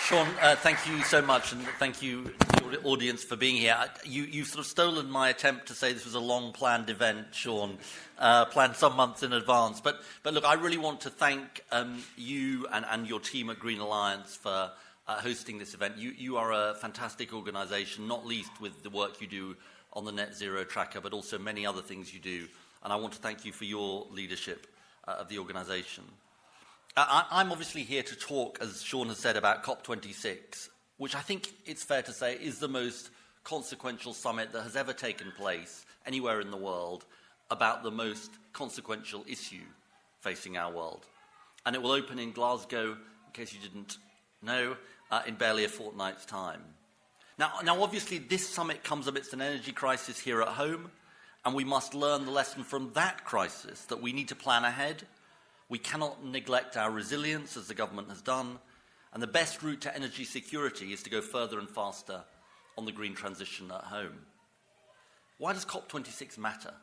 Shaun, thank you so much, and thank you to the audience for being here. You've sort of stolen my attempt to say this was a long-planned event, Shaun, planned some months in advance. But look, I really want to thank you and your team at Green Alliance for hosting this event. You are a fantastic organisation, not least with the work you do on the Net Zero Tracker, but also many other things you do. And I want to thank you for your leadership of the organisation. I'm obviously here to talk, as Shaun has said, about COP26, which I think it's fair to say is the most consequential summit that has ever taken place anywhere in the world about the most consequential issue facing our world. And it will open in Glasgow, in case you didn't know, in barely a fortnight's time. Now, obviously, this summit comes amidst an energy crisis here at home, and we must learn the lesson from that crisis, that we need to plan ahead. We cannot neglect our resilience, as the government has done, and the best route to energy security is to go further and faster on the green transition at home. Why does COP26 matter?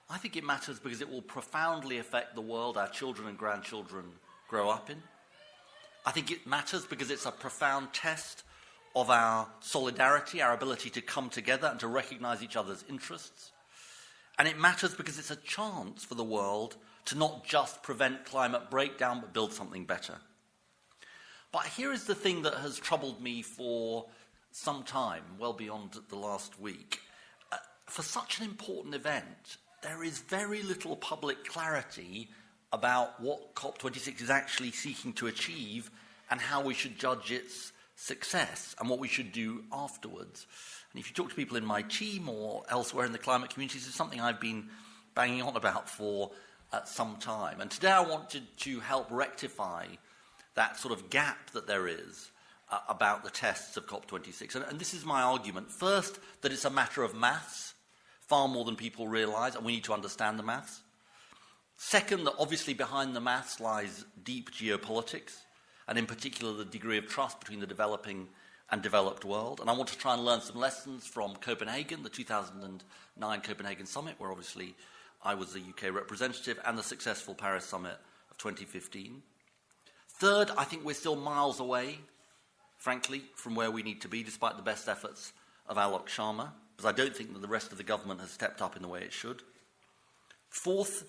I think it matters because it will profoundly affect the world our children and grandchildren grow up in. I think it matters because it's a profound test of our solidarity, our ability to come together and to recognise each other's interests. And it matters because it's a chance for the world to not just prevent climate breakdown, but build something better. But here is the thing that has troubled me for some time, well beyond the last week. For such an important event, there is very little public clarity about what COP26 is actually seeking to achieve and how we should judge its success and what we should do afterwards. And if you talk to people in my team or elsewhere in the climate community, this is something I've been banging on about for some time. And today I wanted to help rectify that sort of gap that there is about the tests of COP26. And this is my argument. First, that it's a matter of maths, far more than people realise, and we need to understand the maths. Second, that obviously behind the maths lies deep geopolitics, and in particular the degree of trust between the developing and developed world. And I want to try and learn some lessons from Copenhagen, the 2009 Copenhagen Summit, where obviously I was the UK representative, and the successful Paris Summit of 2015. Third, I think we're still miles away, frankly, from where we need to be, despite the best efforts of Alok Sharma, because I don't think that the rest of the government has stepped up in the way it should. Fourth,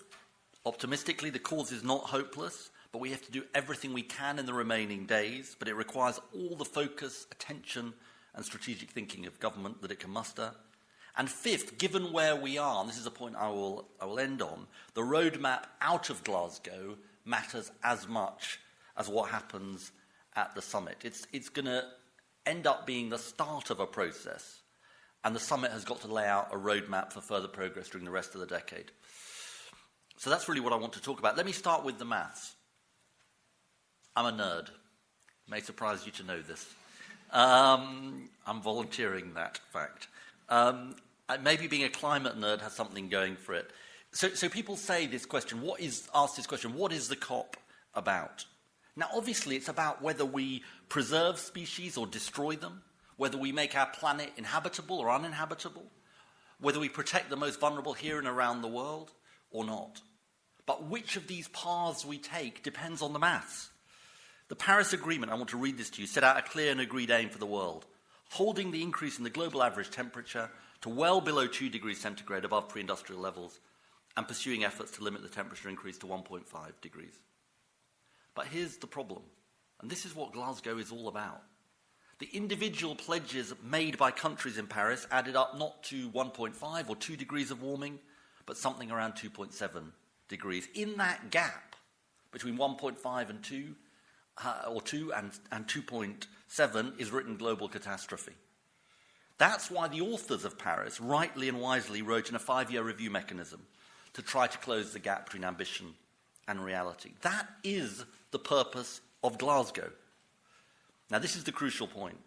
optimistically, the cause is not hopeless, but we have to do everything we can in the remaining days, but it requires all the focus, attention, and strategic thinking of government that it can muster. And fifth, given where we are, and this is a point I will end on, the roadmap out of Glasgow matters as much as what happens at the summit. It's going to end up being the start of a process, and the summit has got to lay out a roadmap for further progress during the rest of the decade. So that's really what I want to talk about. Let me start with the maths. I'm a nerd. It may surprise you to know this. I'm volunteering that fact. Maybe being a climate nerd has something going for it. So people say this question, what is the COP about? Now, obviously, it's about whether we preserve species or destroy them, whether we make our planet inhabitable or uninhabitable, whether we protect the most vulnerable here and around the world or not. But which of these paths we take depends on the maths. The Paris Agreement, I want to read this to you, set out a clear and agreed aim for the world, holding the increase in the global average temperature to well below 2 degrees centigrade above pre-industrial levels, and pursuing efforts to limit the temperature increase to 1.5 degrees. But here's the problem, and this is what Glasgow is all about. The individual pledges made by countries in Paris added up not to 1.5 or 2 degrees of warming, but something around 2.7 degrees. In that gap between 1.5 and 2, or 2 and 2.7 is written global catastrophe. That's why the authors of Paris rightly and wisely wrote in a 5-year review mechanism to try to close the gap between ambition and reality. That is the purpose of Glasgow. Now, this is the crucial point.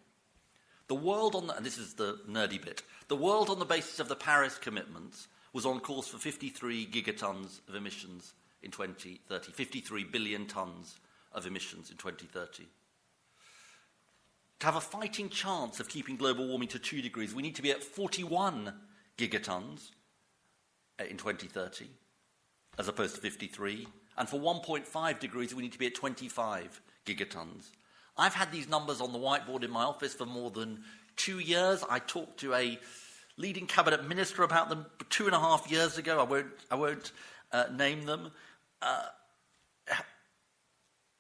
The world and this is the nerdy bit, the world on the basis of the Paris commitments was on course for 53 gigatons of emissions in 2030, 53 billion tons of emissions in 2030. To have a fighting chance of keeping global warming to 2 degrees, we need to be at 41 gigatons in 2030, as opposed to 53. And for 1.5 degrees, we need to be at 25 gigatons. I've had these numbers on the whiteboard in my office for more than 2 years. I talked to a leading cabinet minister about them 2.5 years ago. I won't name them.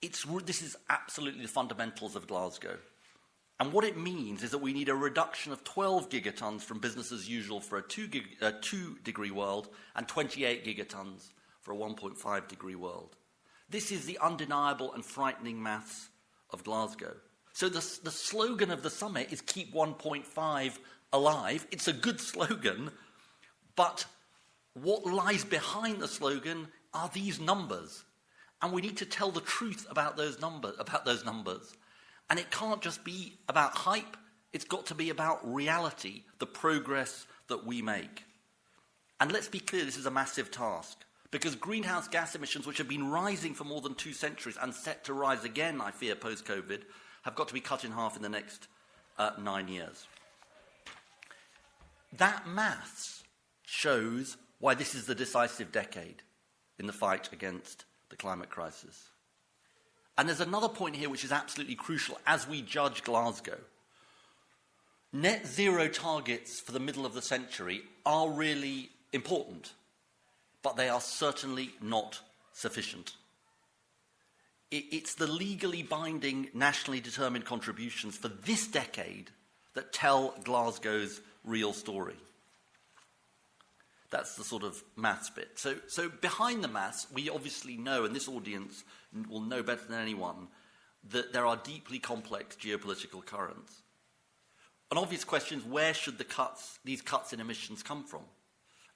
This is absolutely the fundamentals of Glasgow. And what it means is that we need a reduction of 12 gigatons from business as usual for a 2-degree world and 28 gigatons for a 1.5-degree world. This is the undeniable and frightening maths of Glasgow. So the slogan of the summit is keep 1.5 alive. It's a good slogan, but what lies behind the slogan are these numbers. And we need to tell the truth about those numbers. And it can't just be about hype, it's got to be about reality, the progress that we make. And let's be clear, this is a massive task, because greenhouse gas emissions, which have been rising for more than 2 centuries and set to rise again, I fear, post-COVID, have got to be cut in half in the next 9 years. That maths shows why this is the decisive decade in the fight against the climate crisis. And there's another point here which is absolutely crucial as we judge Glasgow. Net zero targets for the middle of the century are really important, but they are certainly not sufficient. It's the legally binding, nationally determined contributions for this decade that tell Glasgow's real story. That's the sort of maths bit. So behind the maths, we obviously know, and this audience will know better than anyone, that there are deeply complex geopolitical currents. An obvious question is, where should these cuts in emissions come from?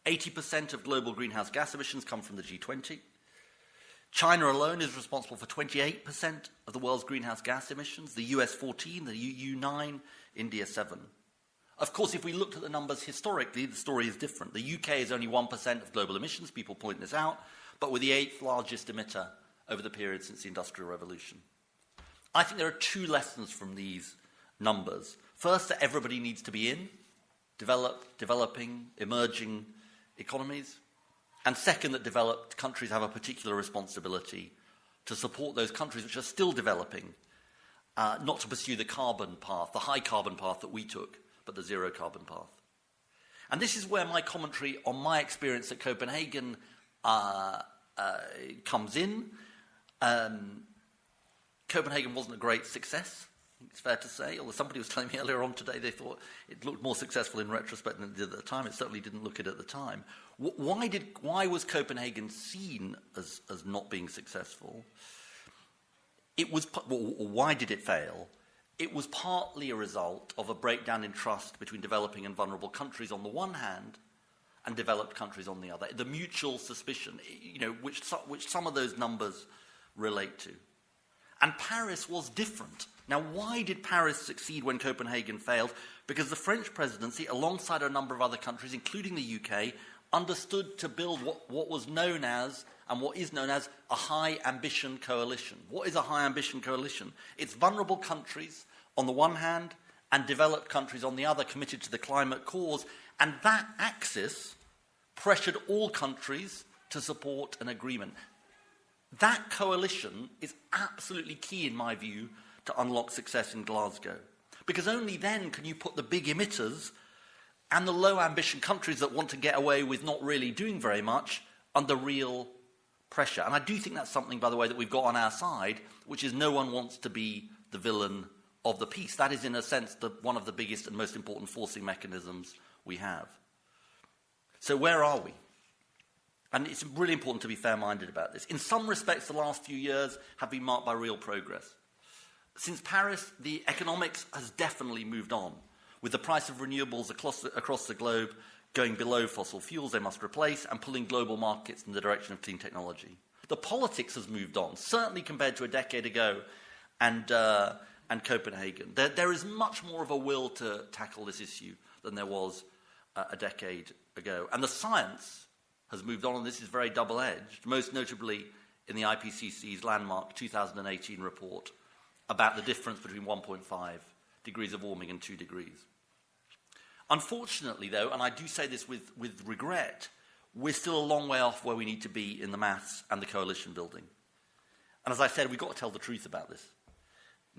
80% of global greenhouse gas emissions come from the G20. China alone is responsible for 28% of the world's greenhouse gas emissions, the US 14%, the EU 9%, India 7%. Of course, if we looked at the numbers historically, the story is different. The UK is only 1% of global emissions, people point this out, but we're the 8th largest emitter over the period since the Industrial Revolution. I think there are 2 lessons from these numbers. First, that everybody needs to be in, developing, emerging economies. And second, that developed countries have a particular responsibility to support those countries which are still developing, not to pursue the carbon path, the high carbon path that we took, but the zero carbon path. And this is where my commentary on my experience at Copenhagen comes in. Copenhagen wasn't a great success, it's fair to say, although somebody was telling me earlier on today they thought it looked more successful in retrospect than it did at the time. It certainly didn't look it at the time. Why was Copenhagen seen as not being successful? Why did it fail? It was partly a result of a breakdown in trust between developing and vulnerable countries on the one hand and developed countries on the other. The mutual suspicion, which some of those numbers relate to. And Paris was different. Now, why did Paris succeed when Copenhagen failed? Because the French presidency, alongside a number of other countries, including the UK, understood to build what was known as, and what is known as, a high ambition coalition. What is a high ambition coalition? It's vulnerable countries on the one hand and developed countries on the other committed to the climate cause, and that axis pressured all countries to support an agreement. That coalition is absolutely key, in my view, to unlock success in Glasgow. Because only then can you put the big emitters and the low ambition countries that want to get away with not really doing very much under real pressure. And I do think that's something, by the way, that we've got on our side, which is no one wants to be the villain of the piece. That is, in a sense, one of the biggest and most important forcing mechanisms we have. So where are we? And it's really important to be fair-minded about this. In some respects, the last few years have been marked by real progress. Since Paris, the economics has definitely moved on. With the price of renewables across the globe going below fossil fuels they must replace and pulling global markets in the direction of clean technology. The politics has moved on, certainly compared to a decade ago and Copenhagen. There is much more of a will to tackle this issue than there was a decade ago. And the science has moved on, and this is very double-edged, most notably in the IPCC's landmark 2018 report about the difference between 1.5 degrees of warming and 2 degrees. Unfortunately, though, and I do say this with regret, we're still a long way off where we need to be in the maths and the coalition building. And as I said, we've got to tell the truth about this.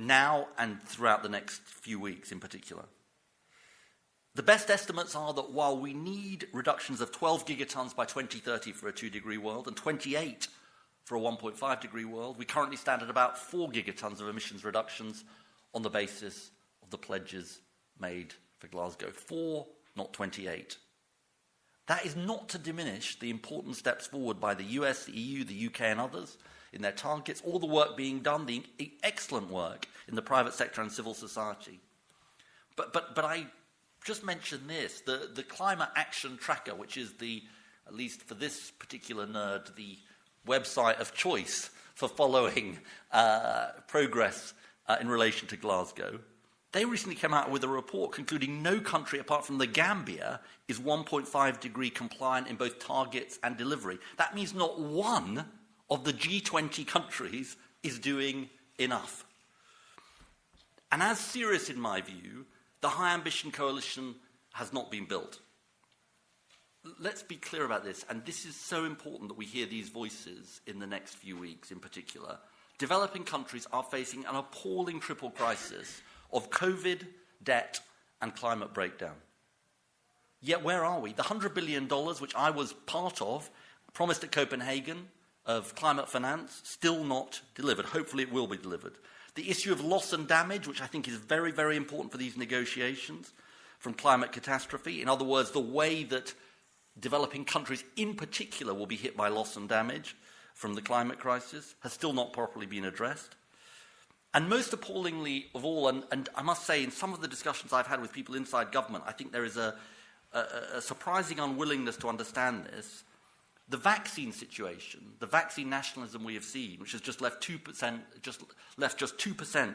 now and throughout the next few weeks in particular. The best estimates are that while we need reductions of 12 gigatons by 2030 for a 2-degree world and 28 for a 1.5-degree world, we currently stand at about 4 gigatons of emissions reductions on the basis of the pledges made for Glasgow. 4, not 28. That is not to diminish the important steps forward by the US, the EU, the UK and others in their targets, all the work being done, the excellent work in the private sector and civil society. But I just mention this, the Climate Action Tracker, which is at least for this particular nerd, the website of choice for following progress in relation to Glasgow. They recently came out with a report concluding no country apart from the Gambia is 1.5 degree compliant in both targets and delivery. That means not one of the G20 countries is doing enough. And as serious in my view, the High Ambition Coalition has not been built. Let's be clear about this, and this is so important that we hear these voices in the next few weeks in particular. Developing countries are facing an appalling triple crisis of COVID, debt, and climate breakdown. Yet where are we? The $100 billion, which I was part of, promised at Copenhagen, of climate finance, still not delivered. Hopefully it will be delivered. The issue of loss and damage, which I think is very, very important for these negotiations, from climate catastrophe. In other words, the way that developing countries in particular will be hit by loss and damage from the climate crisis, has still not properly been addressed. And most appallingly of all, and I must say in some of the discussions I've had with people inside government, I think there is a surprising unwillingness to understand this. The vaccine situation, the vaccine nationalism we have seen, which has just left 2%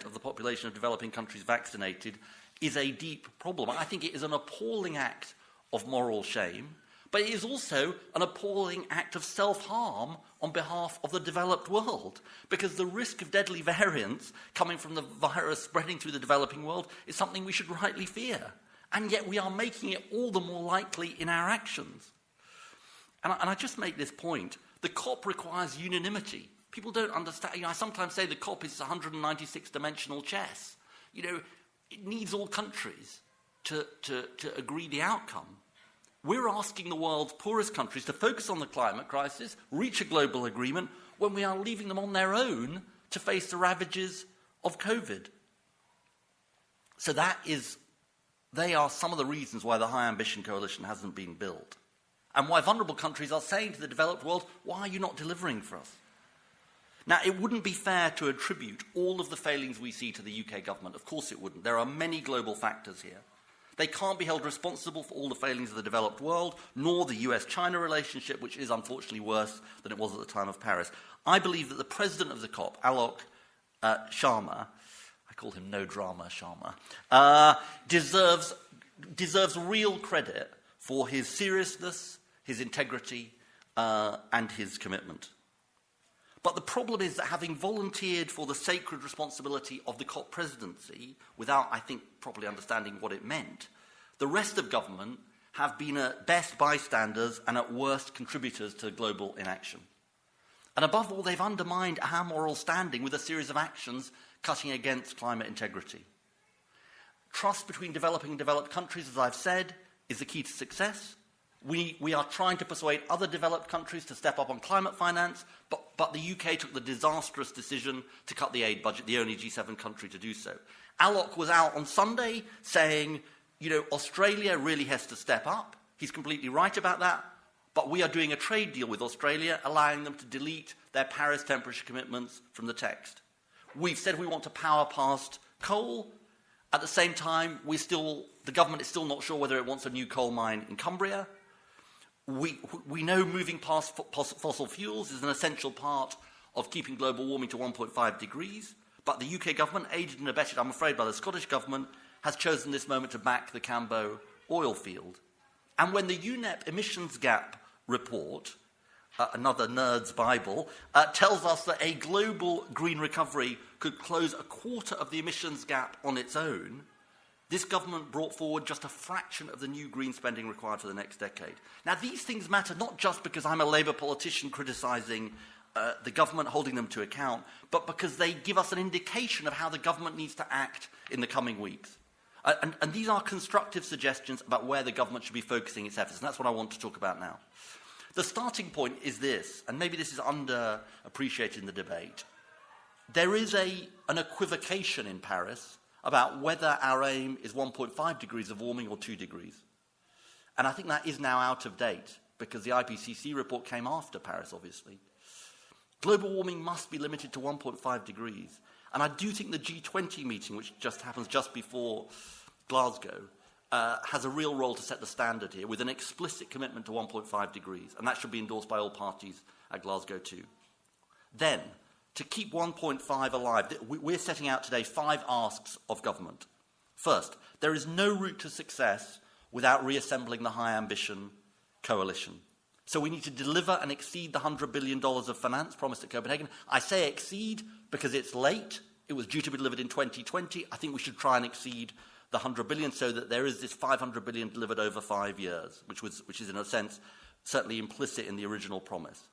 of the population of developing countries vaccinated, is a deep problem. I think it is an appalling act of moral shame, but it is also an appalling act of self-harm on behalf of the developed world, because the risk of deadly variants coming from the virus spreading through the developing world is something we should rightly fear. And yet we are making it all the more likely in our actions. And I just make this point. The COP requires unanimity. People don't understand. I sometimes say the COP is 196-dimensional chess. It needs all countries to agree the outcome. We're asking the world's poorest countries to focus on the climate crisis, reach a global agreement, when we are leaving them on their own to face the ravages of COVID. So they are some of the reasons why the High Ambition Coalition hasn't been built. And why vulnerable countries are saying to the developed world, why are you not delivering for us? Now, it wouldn't be fair to attribute all of the failings we see to the UK government. Of course it wouldn't. There are many global factors here. They can't be held responsible for all the failings of the developed world, nor the US-China relationship, which is unfortunately worse than it was at the time of Paris. I believe that the president of the COP, Alok Sharma, I call him No Drama Sharma, deserves real credit for his seriousness, his integrity, and his commitment. But the problem is that having volunteered for the sacred responsibility of the COP presidency, without, I think, properly understanding what it meant, the rest of government have been at best bystanders and at worst contributors to global inaction. And above all, they've undermined our moral standing with a series of actions cutting against climate integrity. Trust between developing and developed countries, as I've said, is the key to success. We are trying to persuade other developed countries to step up on climate finance, but the UK took the disastrous decision to cut the aid budget, the only G7 country to do so. Alok was out on Sunday saying, Australia really has to step up. He's completely right about that, but we are doing a trade deal with Australia, allowing them to delete their Paris temperature commitments from the text. We've said we want to power past coal. At the same time, the government is still not sure whether it wants a new coal mine in Cumbria. We know moving past fossil fuels is an essential part of keeping global warming to 1.5 degrees, but the UK government, aided and abetted, I'm afraid, by the Scottish government, has chosen this moment to back the Cambo oil field. And when the UNEP emissions gap report, another nerd's Bible, tells us that a global green recovery could close a quarter of the emissions gap on its own, this government brought forward just a fraction of the new green spending required for the next decade. Now, these things matter not just because I'm a Labour politician criticising the government holding them to account, but because they give us an indication of how the government needs to act in the coming weeks. And these are constructive suggestions about where the government should be focusing its efforts, and that's what I want to talk about now. The starting point is this, and maybe this is underappreciated in the debate. There is an equivocation in Paris about whether our aim is 1.5 degrees of warming or 2 degrees. And I think that is now out of date, because the IPCC report came after Paris, obviously. Global warming must be limited to 1.5 degrees. And I do think the G20 meeting, which just happens just before Glasgow, has a real role to set the standard here, with an explicit commitment to 1.5 degrees. And that should be endorsed by all parties at Glasgow too. Then, to keep 1.5 alive, we're setting out today 5 asks of government. First, there is no route to success without reassembling the high ambition coalition. So we need to deliver and exceed the $100 billion of finance promised at Copenhagen. I say exceed because it's late. It was due to be delivered in 2020. I think we should try and exceed the $100 billion so that there is this $500 billion delivered over 5 years, which is in a sense certainly implicit in the original promise,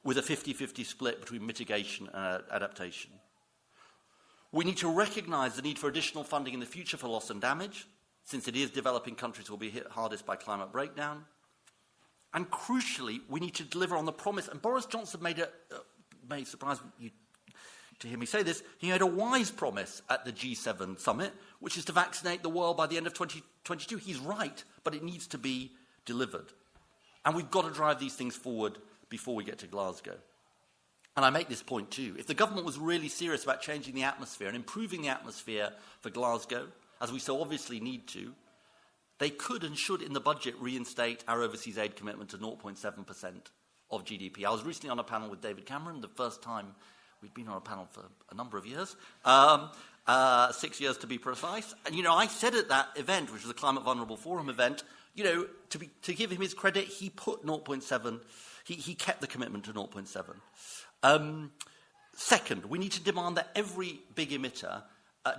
with a 50-50 split between mitigation and adaptation. We need to recognise the need for additional funding in the future for loss and damage, since it is developing countries who will be hit hardest by climate breakdown. And crucially, we need to deliver on the promise, and Boris Johnson may surprise you to hear me say this, he made a wise promise at the G7 summit, which is to vaccinate the world by the end of 2022. He's right, but it needs to be delivered. And we've got to drive these things forward before we get to Glasgow. And I make this point too. If the government was really serious about changing the atmosphere and improving the atmosphere for Glasgow, as we so obviously need to, they could and should in the budget reinstate our overseas aid commitment to 0.7% of GDP. I was recently on a panel with David Cameron, the first time we'd been on a panel for a number of years, 6 years to be precise. And, I said at that event, which was a Climate Vulnerable Forum event, to give him his credit, he put 0.7, he kept the commitment to 0.7. Second, we need to demand that every big emitter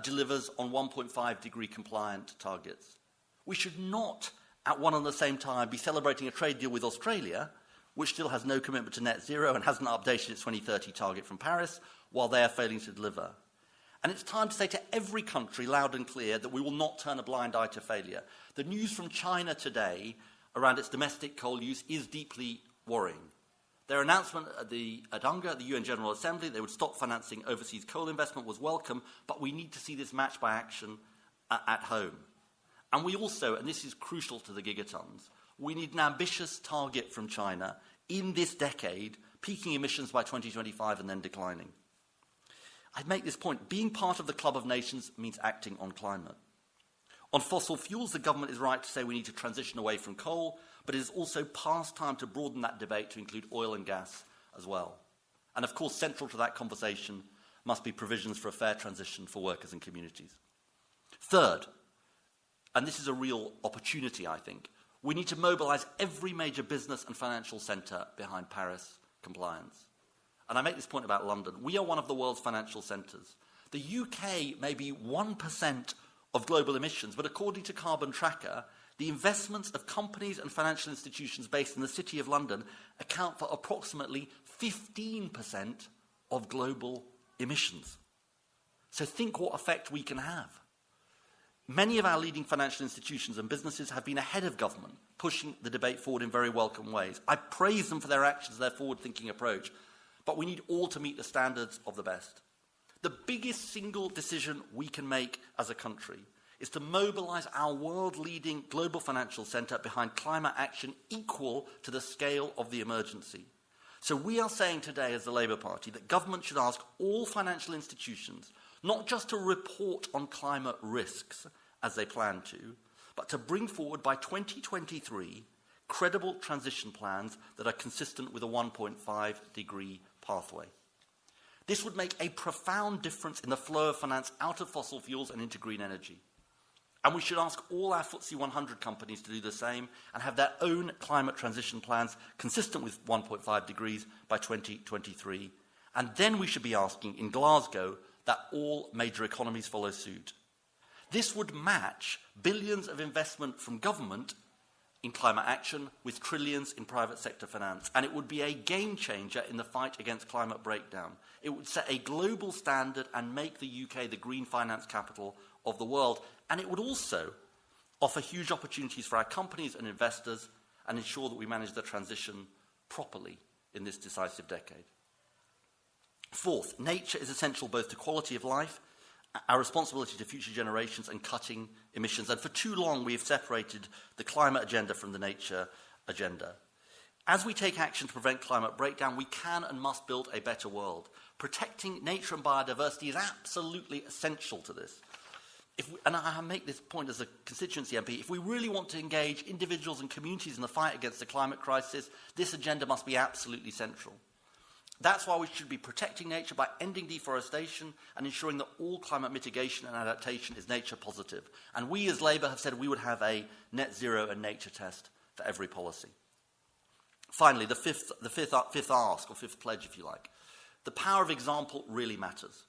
delivers on 1.5 degree compliant targets. We should not, at one and the same time, be celebrating a trade deal with Australia, which still has no commitment to net zero and hasn't updated its 2030 target from Paris, while they are failing to deliver. And it's time to say to every country, loud and clear, that we will not turn a blind eye to failure. The news from China today around its domestic coal use is deeply worrying. Their announcement at UNGA, the UN General Assembly, they would stop financing overseas coal investment was welcome, but we need to see this matched by action at home. And we also, and this is crucial to the gigatons, we need an ambitious target from China in this decade, peaking emissions by 2025 and then declining. I'd make this point. Being part of the Club of Nations means acting on climate. On fossil fuels, the government is right to say we need to transition away from coal, but it is also past time to broaden that debate to include oil and gas as well. And of course, central to that conversation must be provisions for a fair transition for workers and communities. Third, and this is a real opportunity, I think, we need to mobilise every major business and financial centre behind Paris compliance. And I make this point about London. We are one of the world's financial centres. The UK may be 1% of global emissions, but according to Carbon Tracker, the investments of companies and financial institutions based in the City of London account for approximately 15% of global emissions. So think what effect we can have. Many of our leading financial institutions and businesses have been ahead of government, pushing the debate forward in very welcome ways. I praise them for their actions, their forward-thinking approach, but we need all to meet the standards of the best. The biggest single decision we can make as a country is to mobilise our world-leading global financial centre behind climate action equal to the scale of the emergency. So we are saying today as the Labour Party that government should ask all financial institutions not just to report on climate risks as they plan to, but to bring forward by 2023 credible transition plans that are consistent with a 1.5 degree pathway. This would make a profound difference in the flow of finance out of fossil fuels and into green energy. And we should ask all our FTSE 100 companies to do the same and have their own climate transition plans consistent with 1.5 degrees by 2023. And then we should be asking in Glasgow that all major economies follow suit. This would match billions of investment from government in climate action with trillions in private sector finance. And it would be a game changer in the fight against climate breakdown. It would set a global standard and make the UK the green finance capital of the world. And it would also offer huge opportunities for our companies and investors and ensure that we manage the transition properly in this decisive decade. Fourth, nature is essential both to quality of life, our responsibility to future generations, and cutting emissions. And for too long, we have separated the climate agenda from the nature agenda. As we take action to prevent climate breakdown, we can and must build a better world. Protecting nature and biodiversity is absolutely essential to this. And I make this point as a constituency MP, if we really want to engage individuals and communities in the fight against the climate crisis, this agenda must be absolutely central. That's why we should be protecting nature by ending deforestation and ensuring that all climate mitigation and adaptation is nature positive. And we as Labour have said we would have a net zero and nature test for every policy. Finally, the fifth ask, or fifth pledge if you like. The power of example really matters.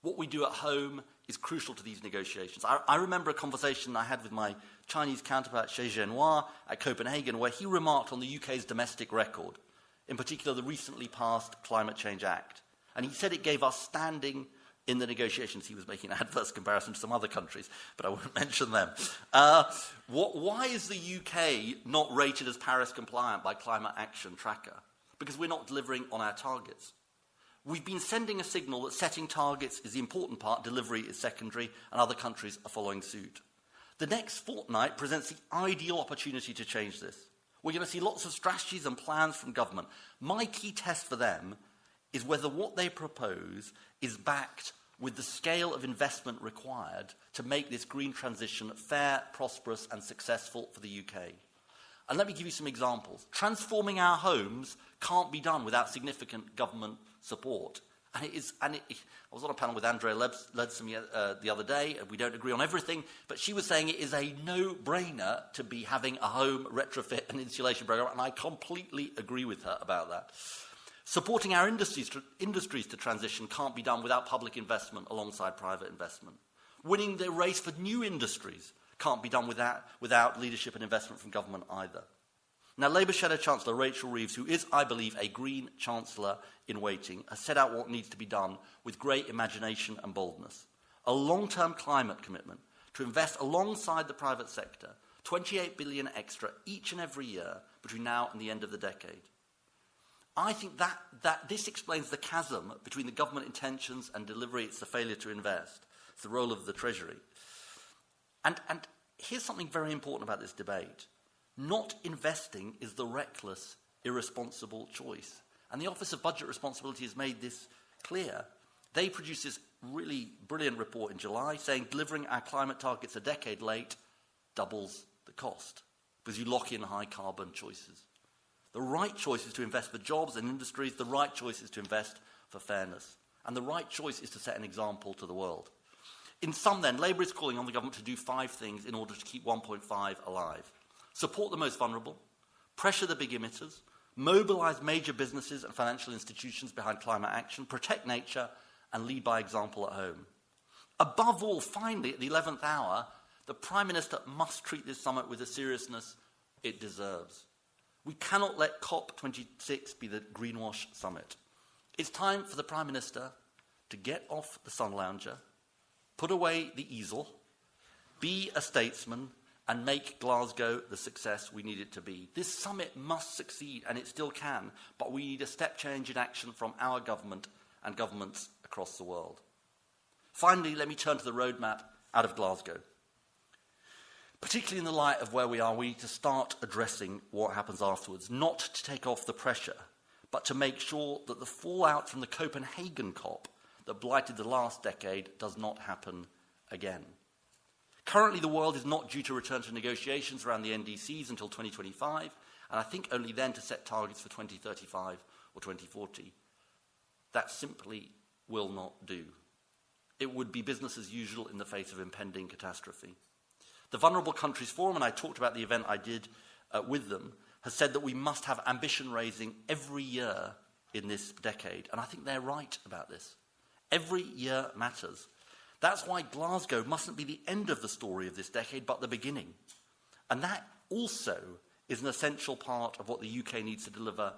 What we do at home is crucial to these negotiations. I remember a conversation I had with my Chinese counterpart, Xie Zhenhua, at Copenhagen, where he remarked on the UK's domestic record, in particular the recently passed Climate Change Act. And he said it gave us standing in the negotiations. He was making an adverse comparison to some other countries, but I won't mention them. Why is the UK not rated as Paris compliant by Climate Action Tracker? Because we're not delivering on our targets. We've been sending a signal that setting targets is the important part, delivery is secondary, and other countries are following suit. The next fortnight presents the ideal opportunity to change this. We're going to see lots of strategies and plans from government. My key test for them is whether what they propose is backed with the scale of investment required to make this green transition fair, prosperous, and successful for the UK. And let me give you some examples. Transforming our homes can't be done without significant government support. I was on a panel with Andrea Leadsom the other day, and we don't agree on everything, but she was saying it is a no-brainer to be having a home retrofit and insulation program, and I completely agree with her about that. Supporting our industries to transition can't be done without public investment alongside private investment. Winning the race for new industries can't be done without leadership and investment from government either. Now, Labour Shadow Chancellor Rachel Reeves, who is, I believe, a Green Chancellor in waiting, has set out what needs to be done with great imagination and boldness. A long-term climate commitment to invest alongside the private sector, 28 billion extra each and every year between now and the end of the decade. I think that this explains the chasm between the government intentions and delivery. It's the failure to invest. It's the role of the Treasury. And here's something very important about this debate. Not investing is the reckless, irresponsible choice. And the Office of Budget Responsibility has made this clear. They produced this really brilliant report in July saying delivering our climate targets a decade late doubles the cost because you lock in high carbon choices. The right choice is to invest for jobs and industries. The right choice is to invest for fairness. And the right choice is to set an example to the world. In sum then, Labour is calling on the government to do 5 things in order to keep 1.5 alive. Support the most vulnerable, pressure the big emitters, mobilise major businesses and financial institutions behind climate action, protect nature, and lead by example at home. Above all, finally, at the 11th hour, the Prime Minister must treat this summit with the seriousness it deserves. We cannot let COP26 be the greenwash summit. It's time for the Prime Minister to get off the sun lounger, put away the easel, be a statesman, and make Glasgow the success we need it to be. This summit must succeed, and it still can, but we need a step change in action from our government and governments across the world. Finally, let me turn to the roadmap out of Glasgow. Particularly in the light of where we are, we need to start addressing what happens afterwards, not to take off the pressure, but to make sure that the fallout from the Copenhagen COP that blighted the last decade does not happen again. Currently, the world is not due to return to negotiations around the NDCs until 2025, and I think only then to set targets for 2035 or 2040. That simply will not do. It would be business as usual in the face of impending catastrophe. The Vulnerable Countries Forum, and I talked about the event I did with them, has said that we must have ambition raising every year in this decade, and I think they're right about this. Every year matters. That's why Glasgow mustn't be the end of the story of this decade, but the beginning. And that also is an essential part of what the UK needs to deliver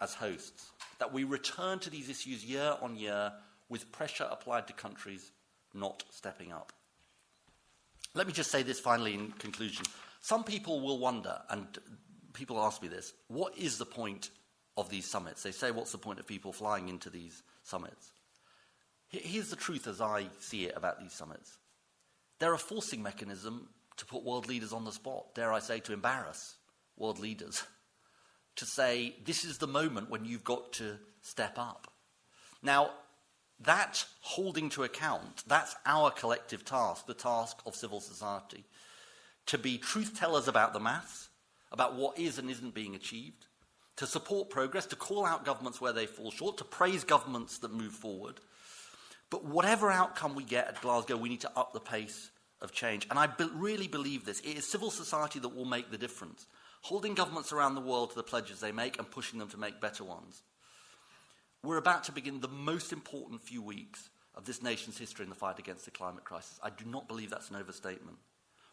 as hosts, that we return to these issues year on year with pressure applied to countries not stepping up. Let me just say this finally in conclusion. Some people will wonder, and people ask me this, what is the point of these summits? They say, what's the point of people flying into these summits? Here's the truth as I see it about these summits. They're a forcing mechanism to put world leaders on the spot, dare I say, to embarrass world leaders, to say, this is the moment when you've got to step up. Now, that holding to account, that's our collective task, the task of civil society, to be truth-tellers about the maths, about what is and isn't being achieved, to support progress, to call out governments where they fall short, to praise governments that move forward. But whatever outcome we get at Glasgow, we need to up the pace of change. And I really believe this. It is civil society that will make the difference, holding governments around the world to the pledges they make and pushing them to make better ones. We're about to begin the most important few weeks of this nation's history in the fight against the climate crisis. I do not believe that's an overstatement.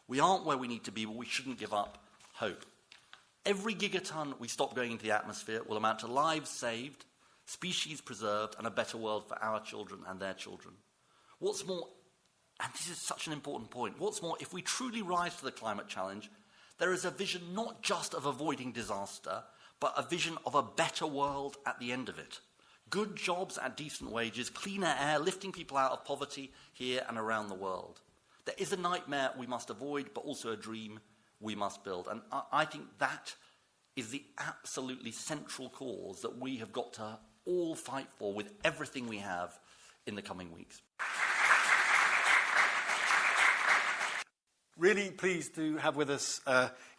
We aren't where we need to be, but we shouldn't give up hope. Every gigaton we stop going into the atmosphere will amount to lives saved, species preserved, and a better world for our children and their children. What's more, and this is such an important point, what's more, if we truly rise to the climate challenge, there is a vision not just of avoiding disaster, but a vision of a better world at the end of it. Good jobs at decent wages, cleaner air, lifting people out of poverty here and around the world. There is a nightmare we must avoid, but also a dream we must build. And I think that is the absolutely central cause that we have got to all fight for with everything we have in the coming weeks. Really pleased to have with us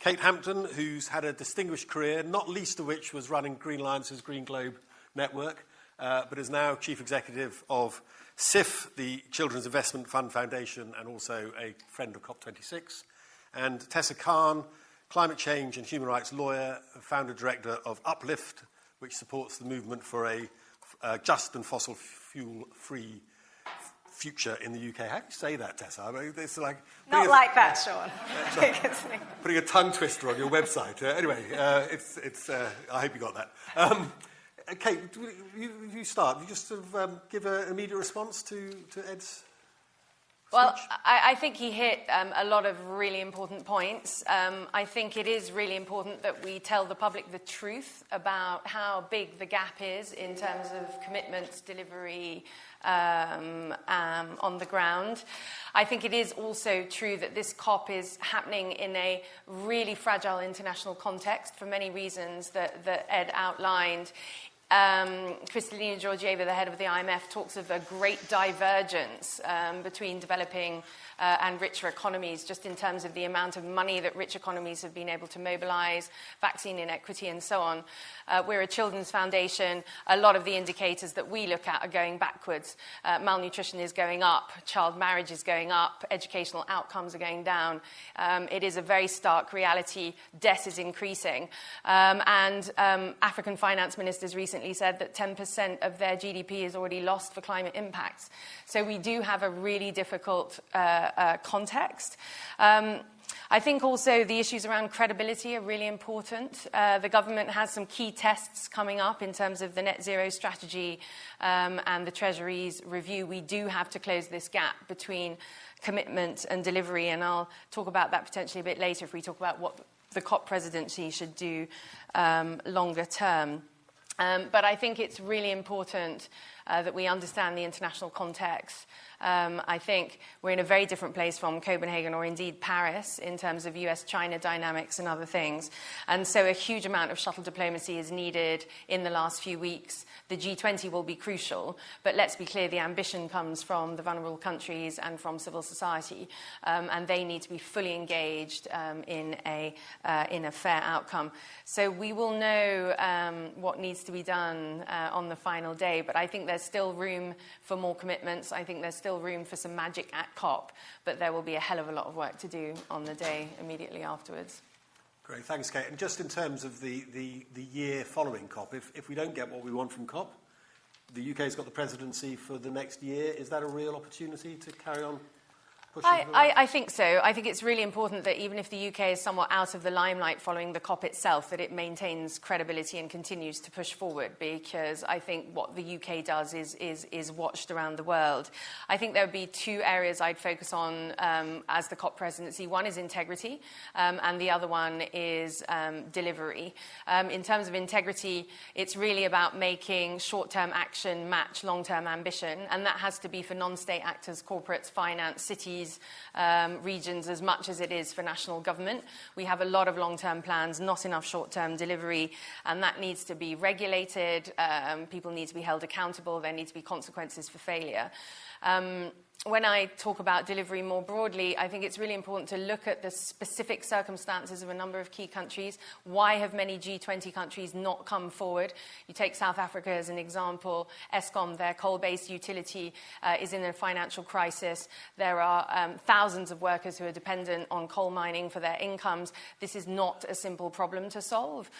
Kate Hampton, who's had a distinguished career, not least of which was running Green Alliance's Green Globe network, but is now Chief Executive of CIF, the Children's Investment Fund Foundation, and also a friend of COP26. And Tessa Khan, climate change and human rights lawyer, founder-director of Uplift, which supports the movement for a just and fossil fuel-free future in the UK. How do you say that, Tessa? I mean, it's like not like that, Shaun. Putting a tongue twister on your website. Anyway, I hope you got that. Kate, you start. You just sort of give an immediate response to Ed's Well, I think he hit a lot of really important points. I think it is really important that we tell the public the truth about how big the gap is in terms of commitments, delivery on the ground. I think it is also true that this COP is happening in a really fragile international context for many reasons that Ed outlined. Kristalina Georgieva, the head of the IMF, talks of a great divergence between developing and richer economies, just in terms of the amount of money that rich economies have been able to mobilize, vaccine inequity, and so on. We're a children's foundation. A lot of the indicators that we look at are going backwards. Malnutrition is going up, child marriage is going up, educational outcomes are going down. It is a very stark reality. Debt is increasing. And African finance ministers recently said that 10% of their GDP is already lost for climate impacts. So we do have a really difficult context. I think also the issues around credibility are really important. The government has some key tests coming up in terms of the net zero strategy and the Treasury's review. We do have to close this gap between commitment and delivery, and I'll talk about that potentially a bit later if we talk about what the COP presidency should do longer term. But I think it's really important that we understand the international context. I think we're in a very different place from Copenhagen or indeed Paris in terms of US-China dynamics and other things. And so a huge amount of shuttle diplomacy is needed in the last few weeks. The G20 will be crucial, but let's be clear, the ambition comes from the vulnerable countries and from civil society, and they need to be fully engaged in a fair outcome. So we will know what needs to be done on the final day, but I think there's still room for more commitments. I think there's still room for some magic at COP, but there will be a hell of a lot of work to do on the day immediately afterwards. Great, thanks, Kate. And just in terms of the year following COP, if we don't get what we want from COP, the UK's got the presidency for the next year. Is that a real opportunity to carry on I think so. I think it's really important that even if the UK is somewhat out of the limelight following the COP itself, that it maintains credibility and continues to push forward, because I think what the UK does is watched around the world. I think there would be two areas I'd focus on as the COP presidency. One is integrity, and the other one is delivery. In terms of integrity, it's really about making short-term action match long-term ambition, and that has to be for non-state actors, corporates, finance, cities, regions, as much as it is for national government. We have a lot of long-term plans, not enough short-term delivery, and that needs to be regulated. People need to be held accountable. There need to be consequences for failure. When I talk about delivery more broadly, I think it's really important to look at the specific circumstances of a number of key countries. Why have many G20 countries not come forward? You take South Africa as an example. Eskom, their coal-based utility, is in a financial crisis. There are thousands of workers who are dependent on coal mining for their incomes. This is not a simple problem to solve.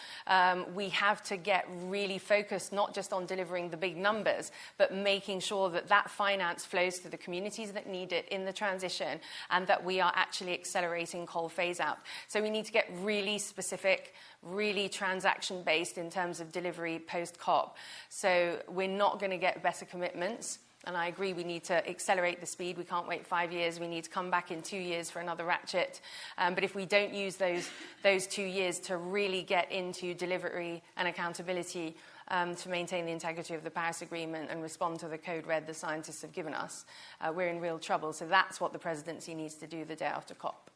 We have to get really focused not just on delivering the big numbers, but making sure that that finance flows to the communities that need it in the transition, and that we are actually accelerating coal phase out. So we need to get really specific, really transaction-based in terms of delivery post-COP. So we're not going to get better commitments. And I agree, we need to accelerate the speed. We can't wait 5 years. We need to come back in 2 years for another ratchet. But if we don't use those 2 years to really get into delivery and accountability, to maintain the integrity of the Paris Agreement and respond to the code red the scientists have given us, we're in real trouble. So that's what the presidency needs to do the day after COP.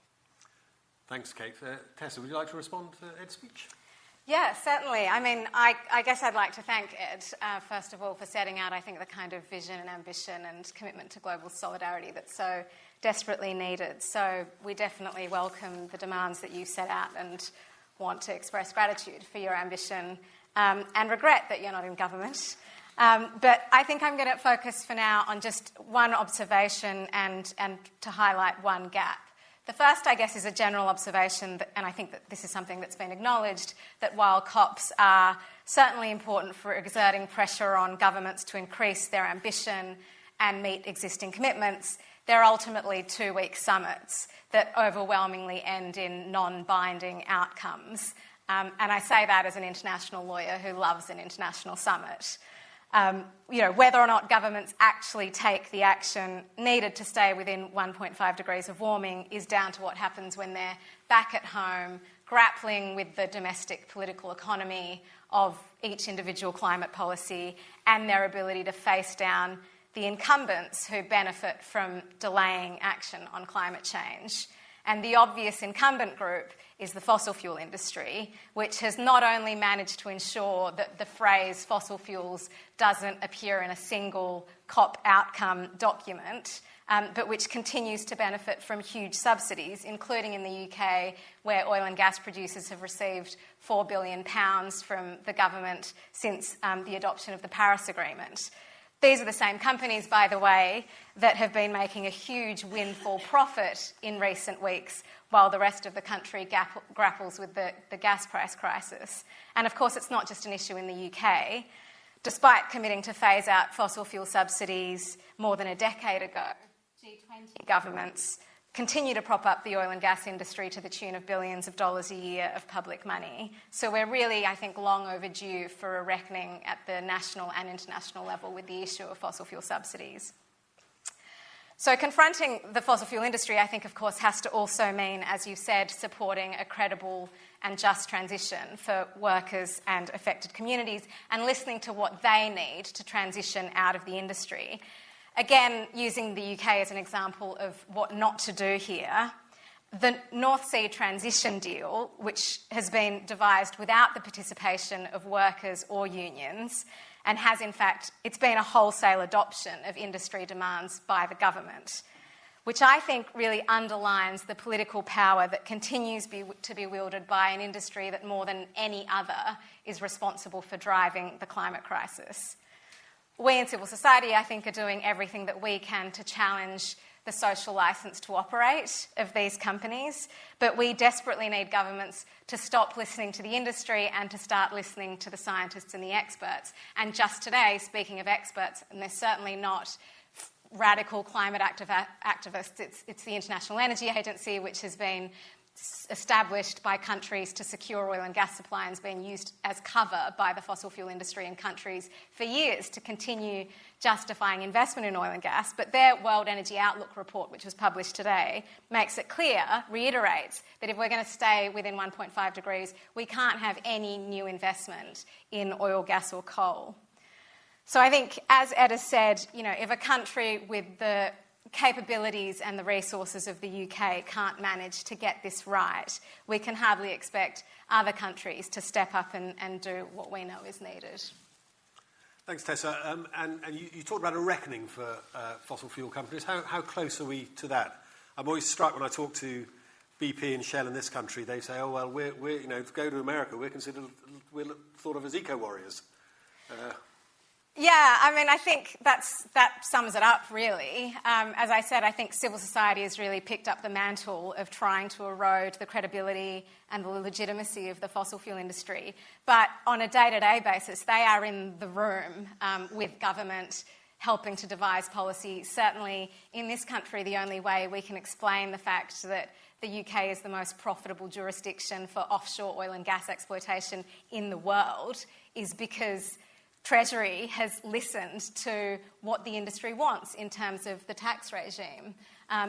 Thanks, Kate. Tessa, would you like to respond to Ed's speech? Yeah, certainly. I mean, I guess I'd like to thank Ed, first of all, for setting out, I think, the kind of vision and ambition and commitment to global solidarity that's so desperately needed. So we definitely welcome the demands that you set out and want to express gratitude for your ambition and regret that you're not in government. But I think I'm going to focus for now on just one observation and to highlight one gap. The first, I guess, is a general observation, and I think that this is something that's been acknowledged, that while COPs are certainly important for exerting pressure on governments to increase their ambition and meet existing commitments, they're ultimately 2-week summits that overwhelmingly end in non-binding outcomes. And I say that as an international lawyer who loves an international summit. Whether or not governments actually take the action needed to stay within 1.5 degrees of warming is down to what happens when they're back at home, grappling with the domestic political economy of each individual climate policy and their ability to face down the incumbents who benefit from delaying action on climate change. And the obvious incumbent group is the fossil fuel industry, which has not only managed to ensure that the phrase fossil fuels doesn't appear in a single COP outcome document, but which continues to benefit from huge subsidies, including in the UK, where oil and gas producers have received £4 billion from the government since the adoption of the Paris Agreement. These are the same companies, by the way, that have been making a huge windfall profit in recent weeks while the rest of the country grapples with the gas price crisis. And of course, it's not just an issue in the UK. Despite committing to phase out fossil fuel subsidies more than a decade ago, G20 governments continue to prop up the oil and gas industry to the tune of billions of dollars a year of public money. So we're really, I think, long overdue for a reckoning at the national and international level with the issue of fossil fuel subsidies. So confronting the fossil fuel industry, I think, of course, has to also mean, as you said, supporting a credible and just transition for workers and affected communities and listening to what they need to transition out of the industry. Again, using the UK as an example of what not to do here, the North Sea transition deal, which has been devised without the participation of workers or unions, and has in fact, it's been a wholesale adoption of industry demands by the government, which I think really underlines the political power that continues to be wielded by an industry that more than any other is responsible for driving the climate crisis. We in civil society, I think, are doing everything that we can to challenge the social licence to operate of these companies, but we desperately need governments to stop listening to the industry and to start listening to the scientists and the experts. And just today, speaking of experts, and they're certainly not radical climate activists. It's the International Energy Agency, which has been established by countries to secure oil and gas supply and has been used as cover by the fossil fuel industry in countries for years to continue justifying investment in oil and gas. But their World Energy Outlook report, which was published today, makes it clear, reiterates, that if we're going to stay within 1.5 degrees, we can't have any new investment in oil, gas or coal. So I think, as Ed has said, if a country with the capabilities and the resources of the UK can't manage to get this right, we can hardly expect other countries to step up and do what we know is needed. Thanks, Tessa. And you talked about a reckoning for fossil fuel companies. How close are we to that? I'm always struck when I talk to BP and Shell in this country. They say, "Oh well, we're to go to America, we're thought of as eco-warriors." Yeah, I mean, I think that sums it up, really. As I said, I think civil society has really picked up the mantle of trying to erode the credibility and the legitimacy of the fossil fuel industry. But on a day-to-day basis, they are in the room with government helping to devise policy. Certainly, in this country, the only way we can explain the fact that the UK is the most profitable jurisdiction for offshore oil and gas exploitation in the world is because Treasury has listened to what the industry wants in terms of the tax regime.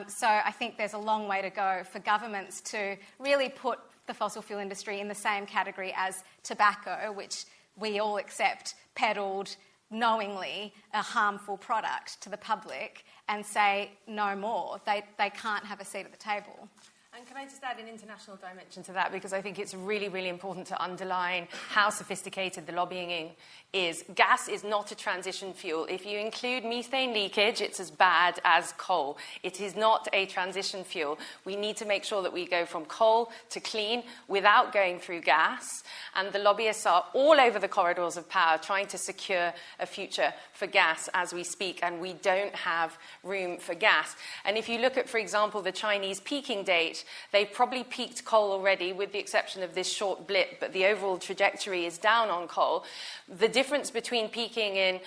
So I think there's a long way to go for governments to really put the fossil fuel industry in the same category as tobacco, which we all accept peddled knowingly a harmful product to the public, and say no more. They can't have a seat at the table. And can I just add an international dimension to that, because I think it's really, really important to underline how sophisticated the lobbying is. Gas is not a transition fuel. If you include methane leakage, it's as bad as coal. It is not a transition fuel. We need to make sure that we go from coal to clean without going through gas. And the lobbyists are all over the corridors of power trying to secure a future for gas as we speak, and we don't have room for gas. And if you look at, for example, the Chinese peaking date, they've probably peaked coal already, with the exception of this short blip, but the overall trajectory is down on coal. The difference between peaking in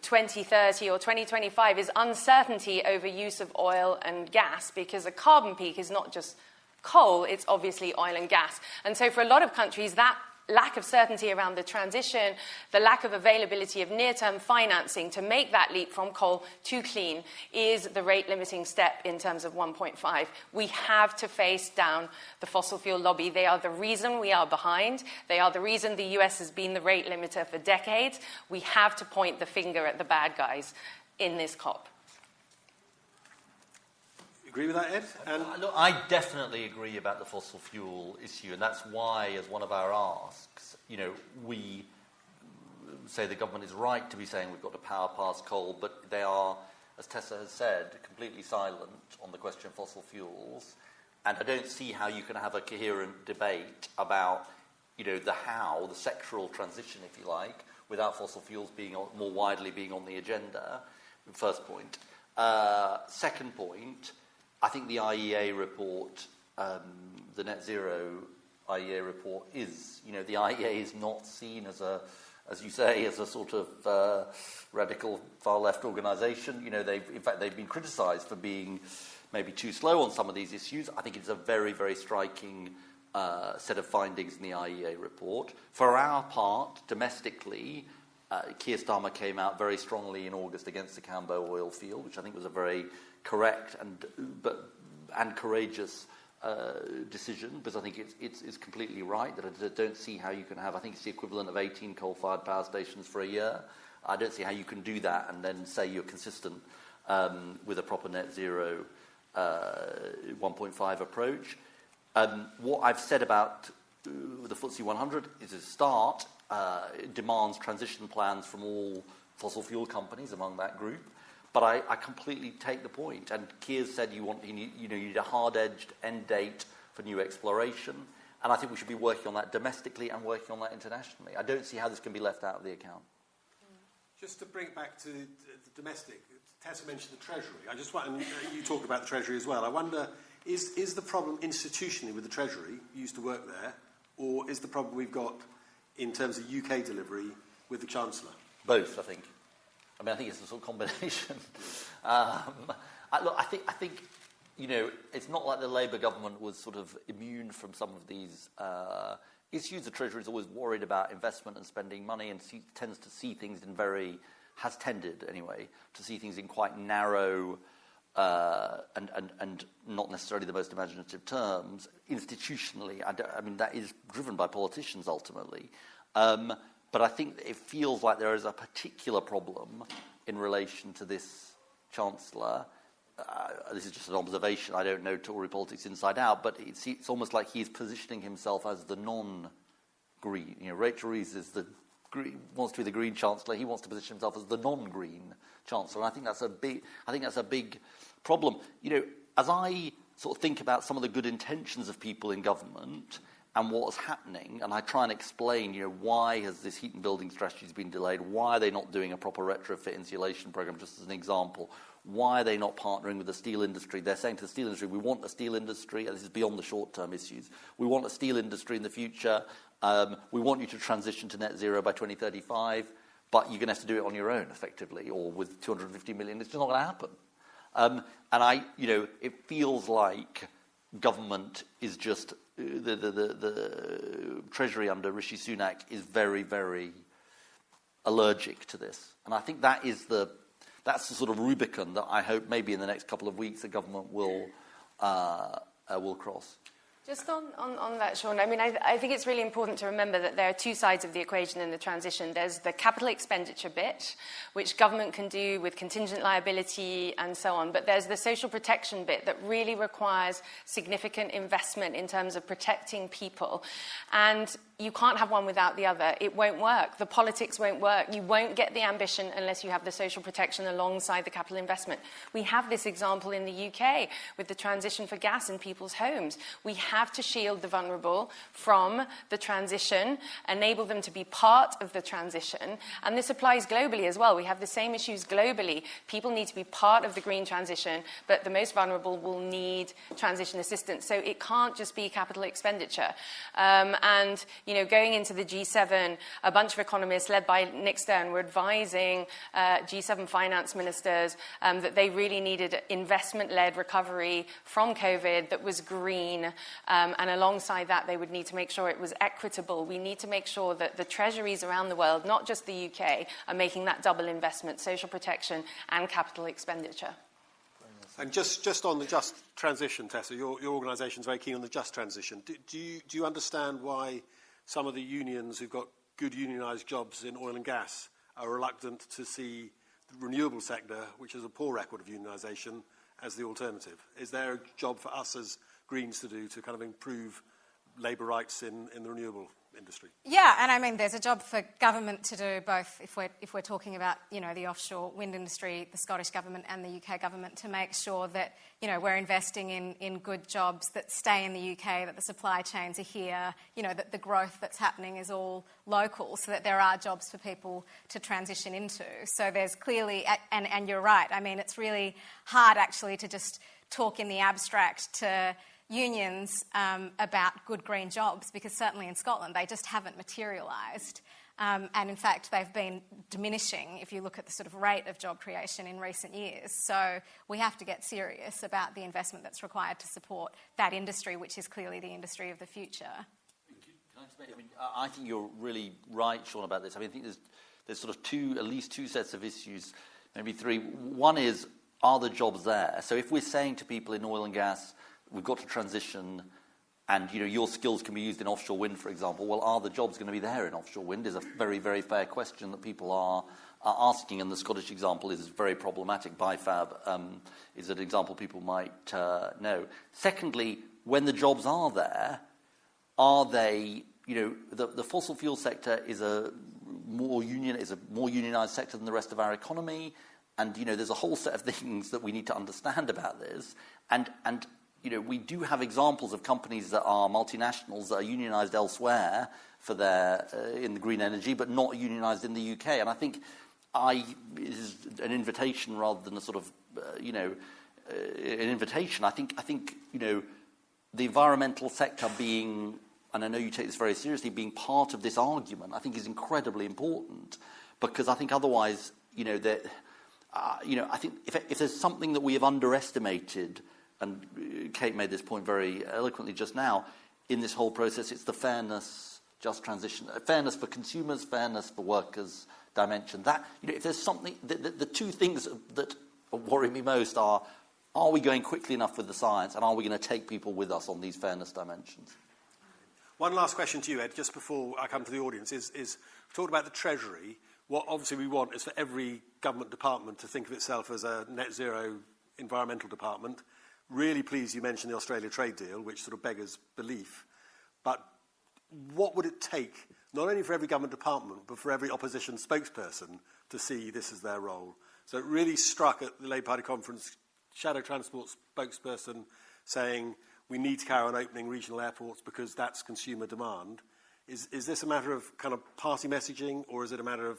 2030 or 2025 is uncertainty over use of oil and gas, because a carbon peak is not just coal, it's obviously oil and gas. And so for a lot of countries, that lack of certainty around the transition, the lack of availability of near-term financing to make that leap from coal to clean is the rate-limiting step in terms of 1.5. We have to face down the fossil fuel lobby. They are the reason we are behind. They are the reason the US has been the rate limiter for decades. We have to point the finger at the bad guys in this COP. Agree with that, Ed? Look, I definitely agree about the fossil fuel issue, and that's why, as one of our asks, we say the government is right to be saying we've got to power past coal, but they are, as Tessa has said, completely silent on the question of fossil fuels. And I don't see how you can have a coherent debate about, the sectoral transition, if you like, without fossil fuels being more widely being on the agenda. First point. Second point. I think the IEA report, the net zero IEA report is, the IEA is not seen as as you say, as a sort of radical far left organisation. They've been criticised for being maybe too slow on some of these issues. I think it's a very, very striking set of findings in the IEA report. For our part, domestically, Keir Starmer came out very strongly in August against the Cambo oil field, which I think was a very correct and courageous decision, because I think it's completely right that I don't see how you can have, I think it's the equivalent of 18 coal-fired power stations for a year. I don't see how you can do that and then say you're consistent with a proper net zero 1.5 approach. What I've said about the FTSE 100 is a start. It demands transition plans from all fossil fuel companies among that group. But I completely take the point. And Keir said you need a hard-edged end date for new exploration. And I think we should be working on that domestically and working on that internationally. I don't see how this can be left out of the account. Just to bring it back to the domestic, Tessa mentioned the Treasury. I just want, and you talk about the Treasury as well. I wonder, is the problem institutionally with the Treasury, you used to work there, or is the problem we've got in terms of UK delivery with the Chancellor? Both, I think. I mean, I think it's a sort of combination. I think, you know, it's not like the Labour government was sort of immune from some of these issues. The Treasury is always worried about investment and spending money, and tends to see things has tended anyway, to see things in quite narrow and not necessarily the most imaginative terms. Institutionally, I mean, that is driven by politicians ultimately. But I think it feels like there is a particular problem in relation to this Chancellor. This is just an observation. I don't know Tory politics inside out, but it's almost like he's positioning himself as the non-Green. You know, Rachel Reeves is wants to be the Green Chancellor. He wants to position himself as the non-Green Chancellor. And I think that's a big problem. You know, as I sort of think about some of the good intentions of people in government and what's happening, and I try and explain, you know, why has this heat and building strategy been delayed? Why are they not doing a proper retrofit insulation program, just as an example? Why are they not partnering with the steel industry? They're saying to the steel industry, we want a steel industry, and this is beyond the short-term issues. We want a steel industry in the future. We want you to transition to net zero by 2035, but you're going to have to do it on your own, effectively, or with 250 million. It's just not going to happen. And it feels like government is just the Treasury under Rishi Sunak is very, very allergic to this, and I think that's the sort of Rubicon that I hope maybe in the next couple of weeks the government will cross. Just on that, Shaun, I mean, I think it's really important to remember that there are two sides of the equation in the transition. There's the capital expenditure bit, which government can do with contingent liability and so on, but there's the social protection bit that really requires significant investment in terms of protecting people. And you can't have one without the other. It won't work. The politics won't work. You won't get the ambition unless you have the social protection alongside the capital investment. We have this example in the UK with the transition for gas in people's homes. We have to shield the vulnerable from the transition, enable them to be part of the transition. And this applies globally as well. We have the same issues globally. People need to be part of the green transition, but the most vulnerable will need transition assistance. So it can't just be capital expenditure. And, you know, going into the G7, a bunch of economists led by Nick Stern were advising G7 finance ministers that they really needed investment-led recovery from COVID that was green. And alongside that, they would need to make sure it was equitable. We need to make sure that the treasuries around the world, not just the UK, are making that double investment, social protection and capital expenditure. And just on the just transition, Tessa, your organisation is very keen on the just transition. Do you understand why some of the unions who've got good unionised jobs in oil and gas are reluctant to see the renewable sector, which has a poor record of unionisation, as the alternative? Is there a job for us as Greens to do to kind of improve labour rights in the renewable industry? Yeah, and I mean, there's a job for government to do both. If we're talking about, you know, the offshore wind industry, the Scottish government and the UK government, to make sure that, you know, we're investing in good jobs that stay in the UK, that the supply chains are here, you know, that the growth that's happening is all local, so that there are jobs for people to transition into. So there's clearly, and you're right. I mean, it's really hard actually to just talk in the abstract to unions about good green jobs, because certainly in Scotland they just haven't materialised. And in fact, they've been diminishing if you look at the sort of rate of job creation in recent years. So we have to get serious about the investment that's required to support that industry, which is clearly the industry of the future. I think you're really right, Shaun, about this. I mean, I think there's sort of at least two sets of issues, maybe three. One is, are the jobs there? So if we're saying to people in oil and gas, we've got to transition, and, you know, your skills can be used in offshore wind, for example. Well, are the jobs going to be there in offshore wind? Is a very, very fair question that people are asking, and the Scottish example is very problematic. Bifab is an example people might know. Secondly, when the jobs are there, are they, you know, the fossil fuel sector is a more unionised sector than the rest of our economy, and, you know, there's a whole set of things that we need to understand about this, and you know, we do have examples of companies that are multinationals that are unionised elsewhere for their in the green energy, but not unionised in the UK. And I think it is an invitation rather than a sort of an invitation. I think you know, the environmental sector being, and I know you take this very seriously, being part of this argument, I think is incredibly important, because I think otherwise that, I think if there's something that we have underestimated, and Kate made this point very eloquently just now, in this whole process, it's the fairness, just transition, fairness for consumers, fairness for workers dimension. That, if there's something, the two things that worry me most are we going quickly enough with the science, and are we going to take people with us on these fairness dimensions? One last question to you, Ed, just before I come to the audience, is we've talked about the Treasury. What obviously we want is for every government department to think of itself as a net zero environmental department. Really pleased you mentioned the Australia trade deal, which sort of beggars belief. But what would it take, not only for every government department, but for every opposition spokesperson to see this as their role? So it really struck at the Labour Party conference, shadow transport spokesperson saying we need to carry on opening regional airports because that's consumer demand. Is this a matter of kind of party messaging, or is it a matter of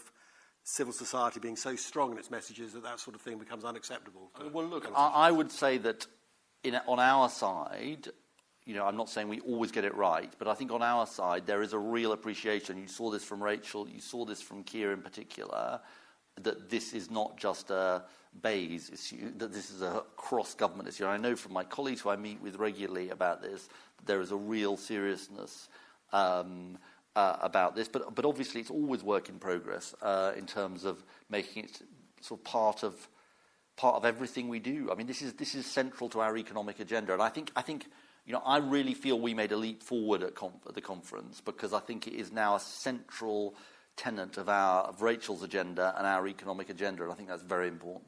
civil society being so strong in its messages that sort of thing becomes unacceptable? Well, look, I would say that on our side, I'm not saying we always get it right, but I think on our side there is a real appreciation. You saw this from Rachel, you saw this from Keir in particular, that this is not just a BEIS issue, that this is a cross-government issue. And I know from my colleagues who I meet with regularly about this, there is a real seriousness about this. But obviously it's always work in progress in terms of making it sort of part of everything we do. I mean, this is central to our economic agenda, and I think I really feel we made a leap forward at the conference, because I think it is now a central tenet of Rachel's agenda and our economic agenda, and I think that's very important.